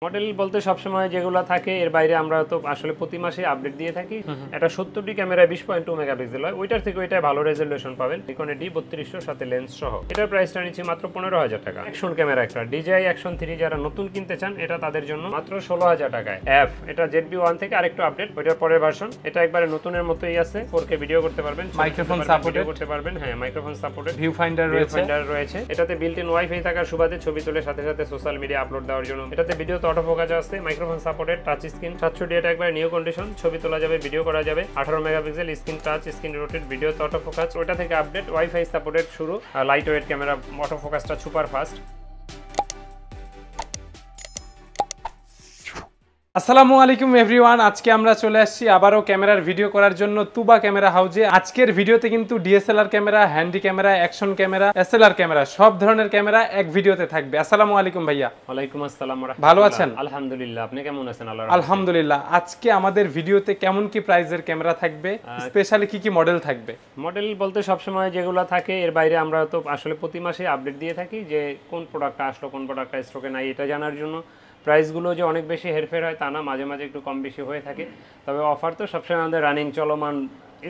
Model বলতে সবসময় যেগুলো থাকে এর বাইরে আমরা তো আসলে প্রতি মাসে আপডেট দিয়ে থাকি। এটা 70টি ক্যামেরা 20.2 মেগাপিক্সেল হয়, ওইটার থেকে ওইটাই ভালো রেজলিউশন পাবেন। নিকন D3200 সাথে লেন্স সহ। এটার প্রাইসটা নিচ্ছি মাত্র 15,000 টাকা। অ্যাকশন ক্যামেরা একটা DJI Action 3 যারা নতুন কিনতে চান এটা তাদের জন্য মাত্র 16,000 টাকায়। এটা ZB1 থেকে আরেকটু আপডেট, ওইটার পরের ভার্সন। এটা একবারে নতুনের মতোই আছে, 4K ভিডিও করতে পারবেন, মাইক্রোফোন সাপোর্টেড করতে পারবেন। হ্যাঁ, মাইক্রোফোন সাপোর্টেড, ভিউ ফাইন্ডার রয়েছে। এটাতে বিল্ট ইন ওয়াইফাই থাকার সুবাদে ছবি তুলে সাথে সাথে সোশ্যাল মিডিয়া আপলোড দেওয়ার জন্য। এটাতে ভিডিও তো অটো ফোকাস আছে, মাইক্রোফোন সাপোর্টেড, টাচ স্ক্রিন, 720 এটা একবার নিউ কন্ডিশন, ছবি তোলা যাবে, ভিডিও করা যাবে। 18 megapixel screen touch, screen rotate, video তো অটো ফোকাস। ওটা থেকে আপডেট ওয়াইফাই সাপোর্টেড শুরু, লাইট ওয়েট ক্যামেরা, অটো ফোকাসটা সুপার ফাস্ট। আসসালামু আলাইকুম এভরিওয়ান, আজকে আমরা চলে আসছি আবারও ক্যামেরার ভিডিও করার জন্য তুবা ক্যামেরা হাউজে। আজকের ভিডিওতে কিন্তু DSLR camera, handy camera, action camera, SLR camera সব ধরনের ক্যামেরা এক ভিডিওতে থাকবে। আসসালামু আলাইকুম ভাইয়া। ওয়ালাইকুম আসসালাম। ভালো আছেন? আলহামদুলিল্লাহ, আপনি কেমন আছেন? আলহামদুলিল্লাহ। আজকে আমাদের ভিডিওতে কেমন কি প্রাইসের ক্যামেরা থাকবে, স্পেশালি কি কি মডেল থাকবে? মডেল বলতে সবসময় যেগুলো থাকে এর বাইরে আমরা তো আসলে প্রতি মাসে আপডেট দিয়ে থাকি যে কোন প্রোডাক্টটা আসলো, কোন প্রোডাক্টটা স্টকে নাই, এটা জানার জন্য। প্রাইসগুলো যে অনেক বেশি হেরফের হয় তা না, মাঝে মাঝে একটু কম বেশি হয়ে থাকে। তবে অফার তো সবসময় আমাদের রানিং চলমান,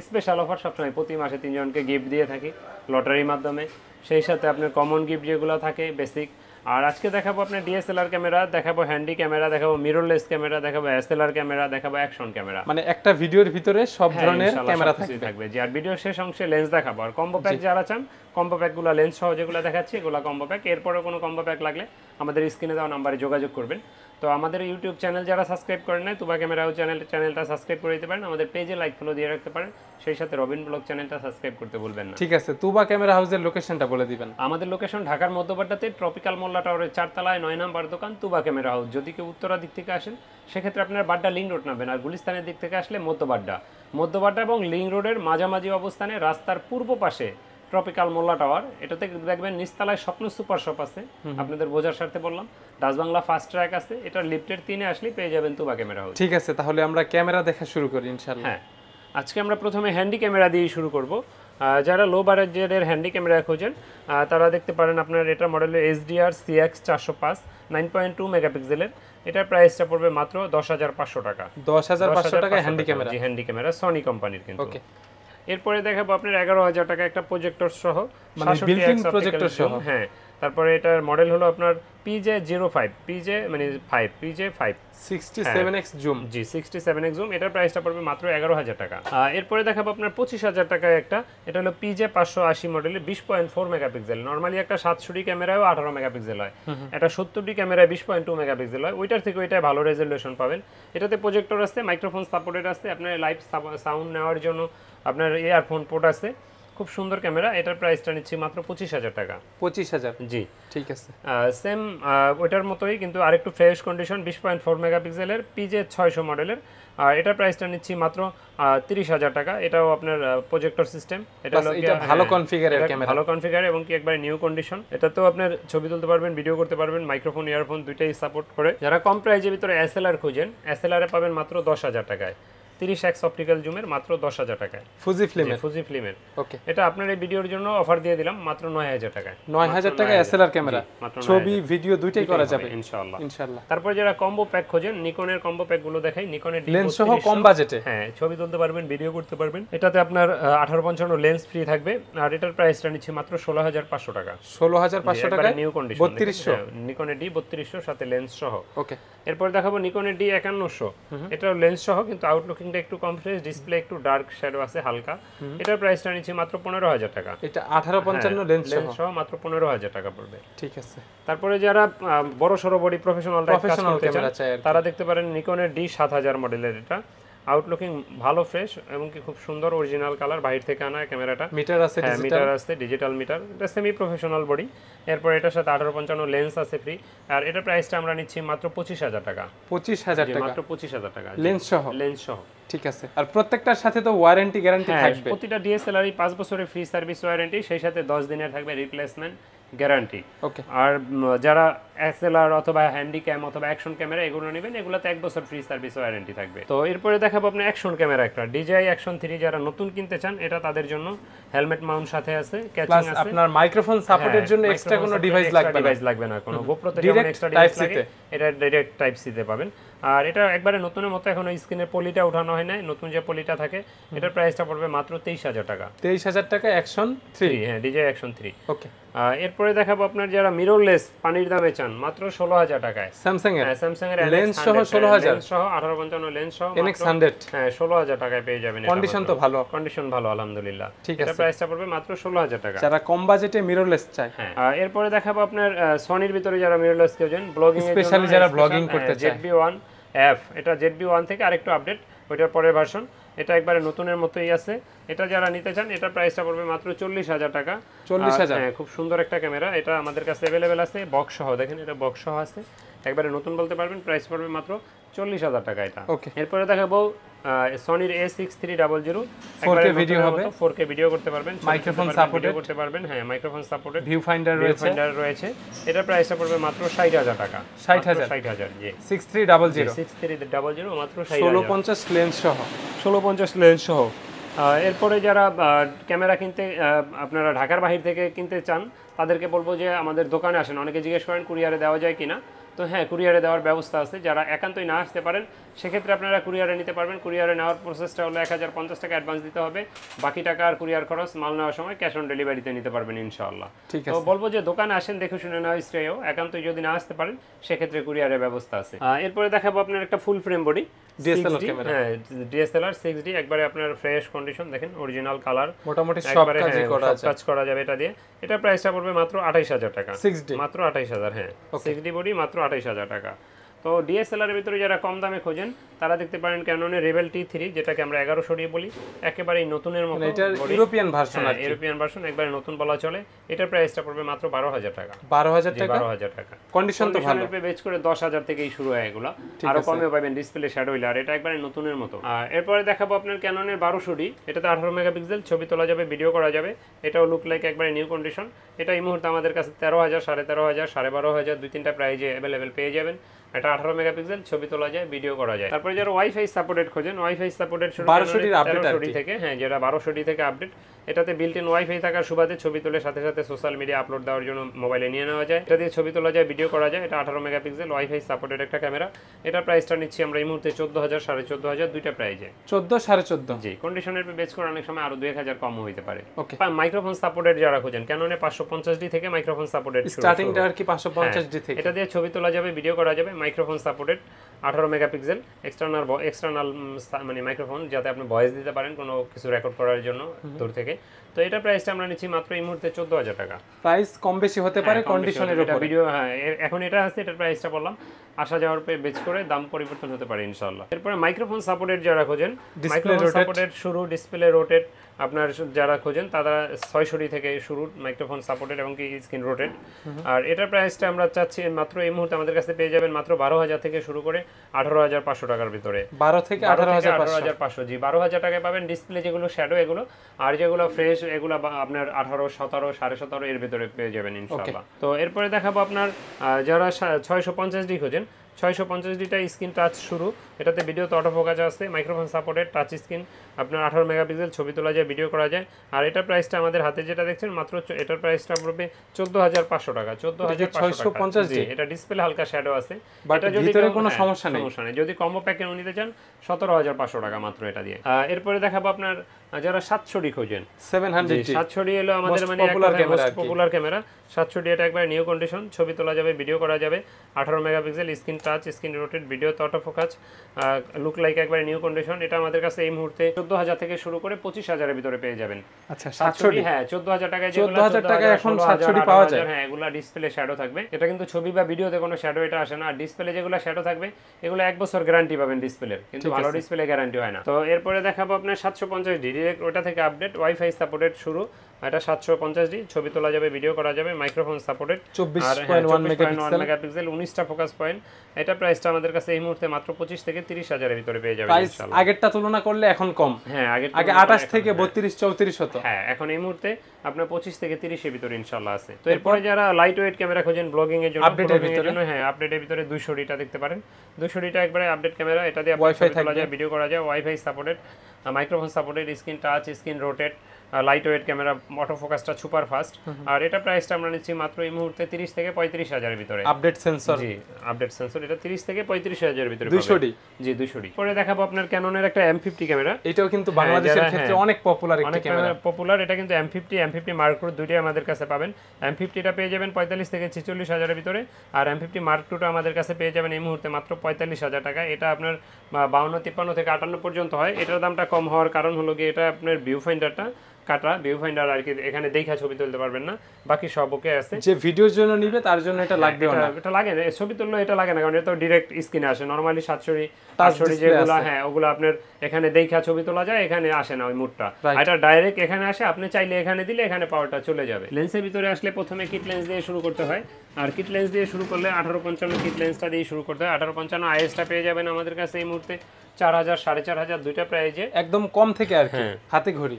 স্পেশাল অফার সবসময় প্রতি মাসে 3 জনকে গিফট দিয়ে থাকি লটারির মাধ্যমে। সেই সাথে আপনার কমন গিফট যেগুলো থাকে বেসিক। আর আজকে দেখাবো আপনার ডিএসএলআর ক্যামেরা, দেখাবো হ্যান্ডি ক্যামেরা, দেখাবো মিররলেস ক্যামেরা, দেখাবো এসএলআর ক্যামেরা, দেখাবো অ্যাকশন ক্যামেরা। মানে একটা ভিডিওর ভিতরে সব ধরনের ক্যামেরা থাকবে। যে আর ভিডিও শেষ অংশে লেন্স দেখাবো। আর কম্বো প্যাক যারা চান, কম্বো প্যাকগুলো লেন্স সহ যেগুলো দেখাচ্ছি এগুলো কম্বো প্যাক। এরপরে কোনো কম্বো প্যাক লাগলে আমাদের স্ক্রিনে দেওয়া নাম্বারে যোগাযোগ করবেন। তো আমাদের ইউটিউব চ্যানেল যারা সাবস্ক্রাইব করেন নাই, তুবা ক্যামেরাও চ্যানেলটা সাবস্ক্রাইব করে দিতে পারেন। আমাদের পেজে লাইক ফলো দিয়ে রাখতে পারেন। সেই সাথে রবিন ব্লগ চ্যানেলটা সাবস্ক্রাইব করতে ভুলবেন না। ঠিক আছে, তুবা ক্যামেরা হাউসের লোকেশনটা বলে দিবেন। আমাদের লোকেশন ঢাকার মধ্যবাড্ডাতে ট্রপিক্যাল মোল্লা টাওয়ারের 4 তলায় 9 নম্বর দোকান তুবা ক্যামেরা হাউস। যদি কেউ উত্তরা দিক থেকে আসেন সেক্ষেত্রে আপনার বাড্ডা লিংক রোড নামবেন, আর গুলিস্তানের দিক থেকে আসলে মধ্যবাড্ডা এবং লিংক রোডের মাঝামাঝি অবস্থানে রাস্তার পূর্ব পাশে ট্রপিক্যাল মোল্লা টাওয়ার। এটাতে দেখবেন নিচতলায় স্বপ্ন সুপার শপ আছে, আপনাদের বোঝার স্বার্থে বললাম। ডাচ বাংলা ফাস্ট ট্র্যাক আছে, এটা লিফটের 3-এ আসলেই পেয়ে যাবেন তুবা ক্যামেরা হাউস। ঠিক আছে, তাহলে আমরা ক্যামেরা দেখা শুরু করি ইনশাআল্লাহ। হ্যাঁ, আজকে আমরা প্রথমে হ্যান্ডি ক্যামেরা দিয়ে শুরু করব। যারা লো বাজেটের হ্যান্ডি ক্যামেরা খোঁজেন তারা দেখতে পারেন আপনার এটা মডেলের SDR CX 405 9.2 মেগাপিক্সেলের। এটার প্রাইসটা পড়বে মাত্র 10,500 টাকা। 10,500 টাকা হ্যান্ডি ক্যামেরা। জি, হ্যান্ডি ক্যামেরা সনি কোম্পানির কিন্তু। ওকে। এরপরে দেখাবো আপনার 11,000 টাকা একটা প্রজেক্টর সহ, মানে বিল্ট-ইন প্রজেক্টর সহ। হ্যাঁ, তারপরে এটার মডেল হলো আপনার PJ05, PJ5 67x জুম। জি, 67x জুম। এটার প্রাইসটা পড়বে মাত্র 11,000 টাকা। এরপরে দেখাবো আপনার 25,000 টাকায় একটা, এটা হলো PJ580 মডেলের 20.4 মেগাপিক্সেল। নরমালি একটা 720 ক্যামেরাও 18 মেগাপিক্সেল হয়, এটা 70টি ক্যামেরা 20.2 মেগাপিক্সেল হয়, ওইটার থেকে ওইটাই ভালো রেজলিউশন পাবেন। এটাতে প্রজেক্টর আছে, মাইক্রোফোন সাপোর্টেড আছে, আপনার লাইভ সাউন্ড নেওয়ার জন্য আপনার ইয়ারফোন পোর্ট আছে। খুব সুন্দর ক্যামেরা। এটার প্রাইসটা নিচ্ছি মাত্র 25,000 টাকা। 25,000? জি, ঠিক আছে। সেম ওইটার মতোই কিন্তু আরেকটু ফ্রেশ কন্ডিশন, 20.4 মেগাপিক্সেলের PJ600 মডেলের। আর এটার প্রাইসটা নিচ্ছি মাত্র 30,000 টাকা। এটাও আপনার প্রজেক্টর সিস্টেম। এটা ভালো কনফিগারের ক্যামেরা, ভালো কনফিগার এবং কি একবারে নিউ কন্ডিশন। এটা তো আপনার ছবি তুলতে পারবেন, ভিডিও করতে পারবেন, মাইক্রোফোন ইয়ারফোন দুইটাই সাপোর্ট করে। যারা কম প্রাইসের ভিতরে এসএলআর খুঁজেন, এসএলআর এ পাবেন মাত্র 10,000 টাকায়। 30x অপটিক্যাল জুমের মাত্র 10,000 টাকায়। ফুজি ফিল্মের। ওকে, এটা আপনার এই ভিডিওর জন্য অফার দিয়ে দিলাম মাত্র 9,000 টাকায়। 9,000 টাকা এসএলআর ক্যামেরা, ছবি ভিডিও দুইটাই করা যাবে ইনশাআল্লাহ। তারপর যারা কম্বো প্যাক খোঁজেন, নিকনের কম্বো প্যাক গুলো দেখাই। নিকনের লেন্স সহ কম বাজেটে, হ্যাঁ, ছবি তুলতে পারবেন, ভিডিও করতে পারবেন। এটাতে আপনার 1855 লেন্স ফ্রি থাকবে। আর এটার প্রাইসটা নিচ্ছে মাত্র 16,500 টাকা। 16,500 টাকা নিউ কন্ডিশন, 3200 নিকনের D3200 সাথে লেন্স সহ। ওকে। এরপর দেখাবো নিকনের D5100। এটাও লেন্স সহ, কিন্তু আউটলুকিংটা একটু কম ফ্রেশ, ডিসপ্লে একটু ডার্ক শ্যাডো আছে হালকা। এটার প্রাইসটা নিচ্ছে মাত্র 15,000 টাকা। এটা 1855 লেন্স সহ মাত্র 15,000 টাকা পড়বে। ঠিক আছে। তারপরে যারা বড় সরো বডি প্রফেশনাল ক্যামেরা চায় তারা দেখতে পারেন নিকনের D7000 মডেলের। এটা আউটলুকিং ভালো, ফ্রেশ এবং কি খুব সুন্দর, অরিজিনাল কালার, বাইরে থেকে আনা ক্যামেরাটা। মিটার আছে, ডিজিটাল মিটার। এটা সেমি প্রফেশনাল বডি। এরপর এটার সাথে 1855 লেন্স আছে ফ্রি। আর এটার প্রাইসটা আমরা নিচ্ছি মাত্র 25,000 টাকা। 25,000 টাকা, মাত্র 25,000 টাকা লেন্স সহ। ঠিক আছে। আর প্রত্যেকটার সাথে তো ওয়ারেন্টি গ্যারান্টি থাকবে। প্রতিটা ডিএসএলআর 5 বছরের ফ্রি সার্ভিস ওয়ারেন্টি, সেই সাথে 10 দিনের থাকবে রিপ্লেসমেন্ট গ্যারান্টি। ওকে। আর যারা এসএলআর অথবা হ্যান্ডিক্যাম অথবা অ্যাকশন ক্যামেরা এগুলো নেবেন, এগুলোতে 1 বছর ফ্রি সার্ভিস ওয়ারেন্টি থাকবে। তো এরপরে দেখাবো আপনি অ্যাকশন ক্যামেরা একটা DJI Action 3 যারা নতুন কিনতে চান এটা তাদের জন্য হেলমেট মাউন্ট সাথে আছে, ক্যাচিং আছে, আপনার মাইক্রোফোন সাপোর্টের জন্য এক্সট্রা কোনো ডিভাইস লাগবে না, কোনো গোপ্রোতে যেমন এক্সট্রা ডিভাইস লাগে এটা ডাইরেক্ট টাইপ সি তে পাবেন। আর এটা একবারে নতুনের মতো এখন স্ক্রিনের পলিটা উঠানো হয় না, নতুন যে পলিটা থাকে এটার প্রাইসটা পড়বে মাত্র 23,000 টাকা। 23,000 টাকা অ্যাকশন 3, হ্যাঁ DJI Action 3। ওকে। এরপরে দেখাবো আপনার যারা মিররলেস পানির দামে চান মাত্র 16,000 টাকায় স্যামসাং এর স্যামসাং এর লেন্স সহ 16,000 সহ 1855 লেন্স সহ NX100 হ্যাঁ 16,000 টাকায় পেয়ে যাবেন। কন্ডিশন তো ভালো, কন্ডিশন ভালো আলহামদুলিল্লাহ। ঠিক এটা আছে, প্রাইসটা পড়বে মাত্র 16,000 টাকা যারা কম বাজেটে মিররলেস চায়। হ্যাঁ এরপরে দেখাবো আপনার সনির ভিতরে যারা মিররলেস কেউছেন ব্লগিং এর জন্য, স্পেশালি যারা ব্লগিং করতে চায়, ZB-1F এটা ZB-1 থেকে আরেকটু আপডেট, ওইটার পরের ভার্সন, এটা একবারে নতুনের মতোই আছে। এটা যারা নিতে চান এটা প্রাইসটা পড়বে মাত্র 40,000 টাকা। 40,000, হ্যাঁ খুব সুন্দর একটা ক্যামেরা, এটা আমাদের কাছে अवेलेबल আছে বক্স সহ, দেখেন এটা বক্স সহ আছে, একবারে নতুন বলতে পারবেন, প্রাইস পড়বে মাত্র 40,000 টাকা এটা। ওকে। এরপরে দেখাবো সনির A6300 4K ভিডিও হবে, 4K ভিডিও করতে পারবেন, মাইক্রোফোন সাপোর্টেড করতে পারবেন, হ্যাঁ মাইক্রোফোন সাপোর্টেড, ভিউ ফাইন্ডার রয়েছে। এটা প্রাইসটা পড়বে মাত্র 60,000 টাকা। 60,000 জি 6300 6300 মাত্র 60,000। 1650 লেন্স সহ 1650 লেন্স সহ। এরপরে যারা ক্যামেরা কিনতে আপনারা ঢাকার বাহির থেকে কিনতে চান তাদেরকে বলবো যে আমাদের দোকানে আসেন। অনেকে জিজ্ঞেস করেন কুরিয়ারে দেওয়া যায় কিনা, তো হ্যাঁ কুরিয়ারে দেওয়ার ব্যবস্থা আছে। যারা একান্তই না আসতে পারেন সেক্ষেত্রে আপনারা কুরিয়ারে নিতে পারবেন। কুরিয়ারে নেওয়ার প্রসেসটা হলো 1050 টাকা অ্যাডভান্স দিতে হবে, বাকি টাকা আর কুরিয়ার খরচ মাল নেওয়ার সময় ক্যাশ অন ডেলিভারিতে নিতে পারবেন ইনশাআল্লাহ। তো বলবো যে দোকানে আসেন, দেখে শুনে নেওয়া শ্রেয়। একান্তই যদি না আসতে পারেন সেক্ষেত্রে কুরিয়ারের ব্যবস্থা আছে। এরপরে দেখাবো আপনার একটা ফুল ফ্রেম বডি ডিএসএলআর ক্যামেরা, হ্যাঁ DSLR 6D, একবারে আপনার ফ্রেশ কন্ডিশন, দেখেন অরিজিনাল কালার, মোটামুটি সব কাজই করা আছে, কাজ করা যাবে এটা দিয়ে। এটা প্রাইসটা পড়বে মাত্র 28,000 টাকা। 6D মাত্র 28,000, হ্যাঁ 6D বডি মাত্র 28,000 টাকা। তো DSLR এর ভিতরে যারা কম দামে খোঁজেন তারা দেখতে পারেন ক্যাননের রেবেল T3, যেটাকে আমরা 1100 দিয়ে বলি, একেবারেই নতুনের মতো, এটা ইউরোপিয়ান ভার্সন আর ইউরোপিয়ান ভার্সন, একবারে নতুন বলা চলে। এটার প্রাইসটা পড়বে মাত্র 12,000 টাকা। 12,000 টাকা, 12,000 টাকা। কন্ডিশন তো ভালো, বেচ করে 10,000 থেকেই শুরু হয় এগুলো, আরো কমে পাবেন ডিসপ্লে শ্যাডো হিলার, এটা একবারে নতুনের মতো। এরপরে দেখাবো আপনার ক্যাননের 1200D, এটাতে 18 মেগাপিক্সেল, ছবি তোলা যাবে, ভিডিও করা যাবে, এটাও লুক লাইক একবারে নিউ কন্ডিশন। এটা এই মুহূর্তে আমাদের কাছে 13,000, 13,500, 12,500 2-3টা প্রাইজে अवेलेबल পেয়ে যাবেন। এটা 18 মেগাপিক্সেল, ছবি তোলা যায়, ভিডিও করা যায়। তারপরে যারা ওয়াইফাই সাপোর্টেড খোঁজেন, ওয়াইফাই সাপোর্টেড শুরু 1200D আপডেট থেকে, হ্যাঁ যেটা 1200D থেকে আপডেট, এটাতে বিল্ট ইন ওয়াইফাই থাকার সুবাদে ছবি তোলে সাথে সাথে সোশ্যাল মিডিয়া আপলোড দেওয়ার জন্য মোবাইলে নিয়ে নেওয়া যায়, এটা দিয়ে ছবি তোলা যায়, ভিডিও করা যায়। এটা 18 মেগাপিক্সেল ওয়াইফাই সাপোর্টেড একটা ক্যামেরা। এটা প্রাইসটা নিচ্ছি আমরা এই মুহূর্তে 14,000, 14,500 দুইটা প্রাইজে, 14, 14.5 জি। কন্ডিশনের বেচ করে অনেক সময় আরো 2-1000 কম হইতে পারে। ওকে। মাইক্রোফোন সাপোর্টেড যারা খোঁজেন, ক্যাননে 550D থেকে মাইক্রোফোন সাপোর্টেড স্টার্টিংটা আর কি 550D থেকে, এটা দিয়ে ছবি তোলা যাবে, ভিডিও করা যাবে, মাইক্রোফোন সাপোর্টেড, 18 মেগাপিক্সেল, এক্সটার্নাল মানে মাইক্রোফোন, যাতে আপনি ভয়েস দিতে পারেন কোনো কিছু রেকর্ড করার জন্য দূর থেকে। তো এটা প্রাইসটা আমরা নিচ্ছি মাত্র এই মুহূর্তে 14,000 টাকা। প্রাইস কম বেশি হতে পারে কন্ডিশনের উপর। ভিডিও হ্যাঁ এখন এটা আছে, এটার প্রাইসটা বললাম, আসা যাওয়ার পে বেচ করে দাম পরিবর্তন হতে পারে ইনশাআল্লাহ। এরপরে মাইক্রোফোন সাপোর্টেড যারা খোঁজেন, মাইক্রোফোন সাপোর্টেড শুরু, ডিসপ্লে রোটেট আপনার যারা খোঁজেন তারা 600D থেকে শুরু মাইক্রোফোন সাপোর্টেড এবং কি স্ক্রিন রোটেট। আর এটার প্রাইসটা আমরা চাচ্ছি মাত্র এই মুহূর্তে আমাদের কাছে পেয়ে যাবেন মাত্র 12,000 থেকে শুরু করে 18,500 টাকার ভিতরে। 12 থেকে 18,500, জি 12,000 টাকায় পাবেন। ডিসপ্লে যেগুলো শ্যাডো এগুলো, আর যেগুলো ফ্রেশ এগুলো আপনার 18, 17, 17.5 এর ভিতরে পেয়ে যাবেন ইনশাআল্লাহ। তো এরপরে দেখাবো আপনার যারা 650D খোঁজেন, 650Dটা স্ক্রিন টাচ শুরু, এটাতে ভিডিও তো অটোফোকাস আছে, মাইক্রোফোন সাপোর্টেড, টাচ স্ক্রিন, আপনার 18 মেগাপিক্সেল, ছবি তোলা যায়, ভিডিও করা যায়। আর এটার প্রাইসটা আমাদের হাতে যেটা দেখছেন মাত্র এটার প্রাইসটা পড়বে 14,500 টাকা। 14,500 টাকা। এটা ডিসপ্লে হালকা শ্যাডো আছে, এটা যদি ভিতরে কোনো সমস্যা নেই। যদি কম্বো প্যাকে নিতে চান 17,500 টাকা মাত্র এটা দিয়ে। এরপরে দেখাবো আপনার যারা 700D খোঁজেন, 700D হলো আমাদের মানে পপুলার ক্যামেরা। 700D এটা একবার নিউ কন্ডিশন, ছবি তোলা যাবে, ভিডিও করা যাবে, 18 megapixel, screen touch, screen rotate, video তো অটোফোকাস, লুক লাইক একবার নিউ কন্ডিশন। এটা আমাদের কাছে এই মুহূর্তে 14,000 থেকে শুরু করে 25,000 এর ভিতরে পেয়ে যাবেন। আচ্ছা 700D, হ্যাঁ 14,000 টাকায়, 14,000 টাকায় এখন 700D পাওয়া যায়। হ্যাঁ এগুলা ডিসপ্লে শ্যাডো থাকবে, এটা কিন্তু ছবি বা ভিডিওতে কোনো শ্যাডো এটা আসে না। আর ডিসপ্লে যেগুলো শ্যাডো থাকবে এগুলো 1 বছর গ্যারান্টি পাবেন ডিসপ্লের, কিন্তু ভালো ডিসপ্লে গ্যারান্টি হয় না। তো এরপরে দেখাবো আপনার 750D, ডিরেক্ট ওটা থেকে আপডেট, ওয়াইফাই সাপোর্টেড শুরু। এটা 750D, ছবি তোলা যাবে, ভিডিও করা যাবে, মাইক্রোফোন সাপোর্টেড, 24.1 মেগাপিক্সেল, 19টা ফোকাস পয়েন্ট। এটা প্রাইসটা আমাদের কাছে এই মুহূর্তে মাত্র 25 থেকে 30 হাজারের ভিতরে পেয়ে যাবেন প্রাইস ইনশাআল্লাহ। আগেরটা তুলনা করলে এখন কম। হ্যাঁ, আগে 28 থেকে 32 34 হতো। হ্যাঁ, এখন এই মুহূর্তে আপনার 25 থেকে 30 এর ভিতরে ইনশাআল্লাহ আছে। তো এরপরে যারা লাইট ওয়েট ক্যামেরা খোঁজেন ব্লগিং এর জন্য, আপডেটের ভিতরে, হ্যাঁ আপডেটের ভিতরে 200 টা দেখতে পারেন। 200 টা একবারে আপডেট ক্যামেরা, এটা দিয়ে ওয়াইফাই তোলা যায়, ভিডিও করা যায়, wifi supported, microphone supported, screen touch, screen rotate, light weight camera, auto ফোকাসটা সুপার ফাস্ট। আর এটা প্রাইসটা আমরা নিচ্ছি মাত্র এই মুহূর্তে 30 থেকে 35 হাজারের ভিতরে। আপডেট সেন্সর, জি আপডেট সেন্সর, এটা 30 থেকে 35 হাজারের ভিতরে 200 ডি। জি 200 ডি। পরে দেখাবো আপনার ক্যাননের একটা M50 ক্যামেরা। এটাও কিন্তু বাংলাদেশের ক্ষেত্রে অনেক পপুলার একটা ক্যামেরা, পপুলার। এটা কিন্তু M50 Mark II দুটোই আমাদের কাছে পাবেন। M50 টা পেয়ে যাবেন 45 থেকে 46 হাজারের ভিতরে, আর M50 Mark II টা আমাদের কাছে পেয়ে যাবেন এই মুহূর্তে মাত্র 45,000 টাকা। এটা আপনার 52, 53 থেকে 58 পর্যন্ত হয়। এটার দামটা কম হওয়ার কারণ হলো কি, এটা আপনার ভিউ ফাইন্ডারটা কাটা, ভিউ ফাইন্ডার আর কি এখানে দেখা ছবি তুলতে পারবেন না, বাকি সব ওকে আছে। যে ভিডিওর জন্য নিবে তার জন্য এটা লাগবে না, এটা লাগে না, ছবি তুললে এটা লাগে না, কারণ এটা তো ডাইরেক্ট স্ক্রিনে আসে। নরমালি 720 যেগুলো, হ্যাঁ ওগুলো আপনার এখানে দেখা ছবি তোলা যায়, এখানে আসে না ওই মুডটা। এটা ডাইরেক্ট এখানে আসে, আপনি চাইলে এখানে দিলে এখানে পাওয়ারটা চলে যাবে। লেন্সের ভিতরে আসলে প্রথমে কিট লেন্স দিয়ে শুরু করতে হয়, আর কিট লেন্স দিয়ে শুরু করলে 1855 কিট লেন্সটা দিয়ে শুরু করতে হয়। 1855 আইএসটা পেয়ে যাবেন আমাদের কাছে এই মুহূর্তে 4000, 4500 দুইটা প্রাইজে, একদম কম থেকে আর কি, হাতে ঘড়ি।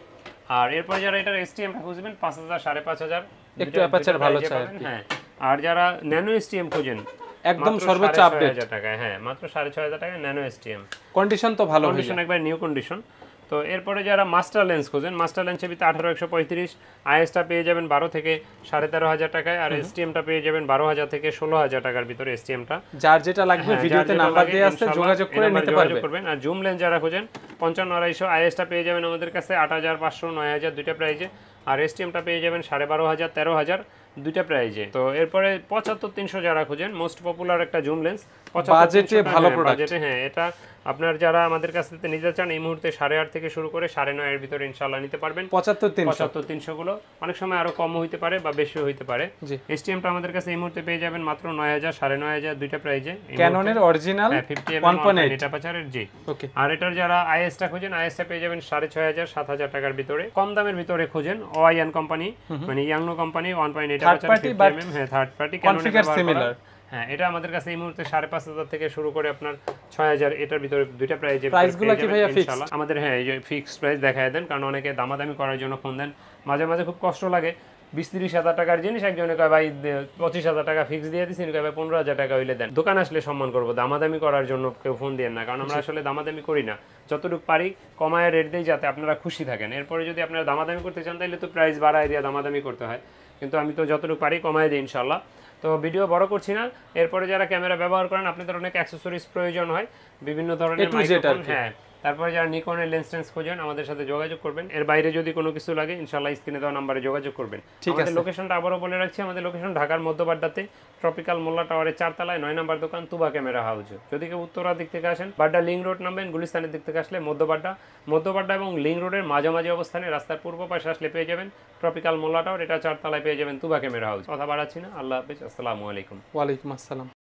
আর এরপর যারা এটার এসটিএম খুঁজবেন 5000, 5500, একটু অ্যাপারচার ভালো চাই। হ্যাঁ, আর যারা ন্যানো এসটিএম খোঁজেন একদম সর্বোচ্চ আপডেট 6500 টাকা, হ্যাঁ মাত্র 6500 টাকা ন্যানো এসটিএম। কন্ডিশন তো ভালো, কন্ডিশন একবার নিউ কন্ডিশন। তো এরপরে যারা মাস্টার লেন্স খোঁজেন, মাস্টার লেন্সের ভিতরে 18-135 আইএসটা পেয়ে যাবেন 12 থেকে 13,500 টাকায়, আর এসটিএমটা পেয়ে যাবেন 12,000 থেকে 16,000 টাকার ভিতরে এসটিএমটা। যার যেটা লাগবে ভিডিওতে নাম্বার দেয়া আছে, যোগাযোগ করে নিতে পারবেন। আর জুম লেন্স যারা খোঁজেন 55-250 আইএসটা পেয়ে যাবেন আমাদের কাছে 8,500, 9,000 দুইটা প্রাইজে, আর এসটিএমটা পেয়ে যাবেন 12,500, 13,000 দুইটা প্রাইজে। তো এরপরে 75-300 যারা খোঁজেন, মোস্ট পপুলার একটা জুম লেন্স, বাজেটে ভালো প্রোডাক্ট। হ্যাঁ, এটা আপনার যারা আমাদের কাছ থেকে নিতে চান এই মুহূর্তে 8.5 থেকে শুরু করে 9.5 এর ভিতরে ইনশাআল্লাহ নিতে পারবেন। 75-300 গুলো অনেক সময় আরো কম হইতে পারে বা বেশি হইতে পারে। এসটিএমটা আমাদের কাছে এই মুহূর্তে পেয়ে যাবেন মাত্র 9,000, 9,500 দুইটা প্রাইজে। ক্যাননের অরিজিনাল 50mm এটা পাচারের, জি। ওকে। আর এটার যারা আইএসটা খোঁজেন, আইএসটা পেয়ে যাবেন 6,500, 7,000 টাকার ভিতরে। কম দামের ভিতরে খোঁজেন ওয়াইয়ান কোম্পানি, মানে ইয়াংনো কোম্পানি 1.8 এটা পাচার 50mm, হ্যাঁ থার্ড পার্টি, কনফিগার সিমিলার। হ্যাঁ, এটা আমাদের কাছে এই মুহূর্তে 5,500 থেকে শুরু করে আপনার 6,000 এটার ভিতরে দুইটা প্রাইজে। প্রাইসগুলো কি ভাইয়া ফিক্স? আমাদের হ্যাঁ এই যে ফিক্সড প্রাইস দেখায় দেন, কারণ অনেকে দামাদামি করার জন্য ফোন দেন, মাঝে মাঝে খুব কষ্ট লাগে। 20-30 হাজার টাকার জিনিস একজনে কয় ভাই 25,000 টাকা ফিক্স দিয়ে দিচ্ছি, কয় ভাই 15,000 টাকা হইলে দেন। দোকান আসলে সম্মান করবো, দামাদামি করার জন্য কেউ ফোন দেন না, কারণ আমরা আসলে দামাদামি করি না, যতটুকু পারি কমায় রেট দেই যাতে আপনারা খুশি থাকেন। এরপরে যদি আপনারা দামাদামি করতে চান তাহলে তো প্রাইস বাড়ায় দিয়ে দামাদামি করতে হয়, কিন্তু আমি তো যতটুকু পারি কমায় দিই ইনশাল্লাহ। তো ভিডিও বড় করছি না। এরপরে যারা ক্যামেরা ব্যবহার করেন, আপনাদের অনেক অ্যাক্সেসরিজ প্রয়োজন হয়, বিভিন্ন ধরনের মাইক্রোফোন, হ্যাঁ তারপরে যারা নিকনের লেন্স টেন্স খোঁজেন আমাদের সাথে যোগাযোগ করবেন। এর বাইরে যদি কোনো কিছু লাগে ইনশাআল্লাহ স্ক্রিনে দেওয়া নম্বরে যোগাযোগ করবেন। আমাদের লোকেশনটা আবারও বলে রাখছি, আমাদের লোকেশন ঢাকার মধ্যবাড্ডাতে ট্রপিক্যাল মোল্লা টাওয়ারের 4 তলায় 9 নম্বর দোকান, তুবা ক্যামেরা হাউস। যদি কেউ উত্তরা দিক থেকে আসেন, বাড্ডা লিং রোড নামবেন, গুলিস্তানের দিক থেকে আসলে মধ্যবাড্ডা এবং লিং রোডের মাঝামাঝি অবস্থানে রাস্তার পূর্ব পাশে আসলে পেয়ে যাবেন ট্রপিক্যাল মোল্লা টাওয়ার, এটা 4 তলায় পেয়ে যাবেন তুবা ক্যামেরা হাউস। কথা বাড়াচ্ছি না, আল্লাহ হাফেজ, আসসালামু আলাইকুম। ওয়ালাইকুম আসসালাম।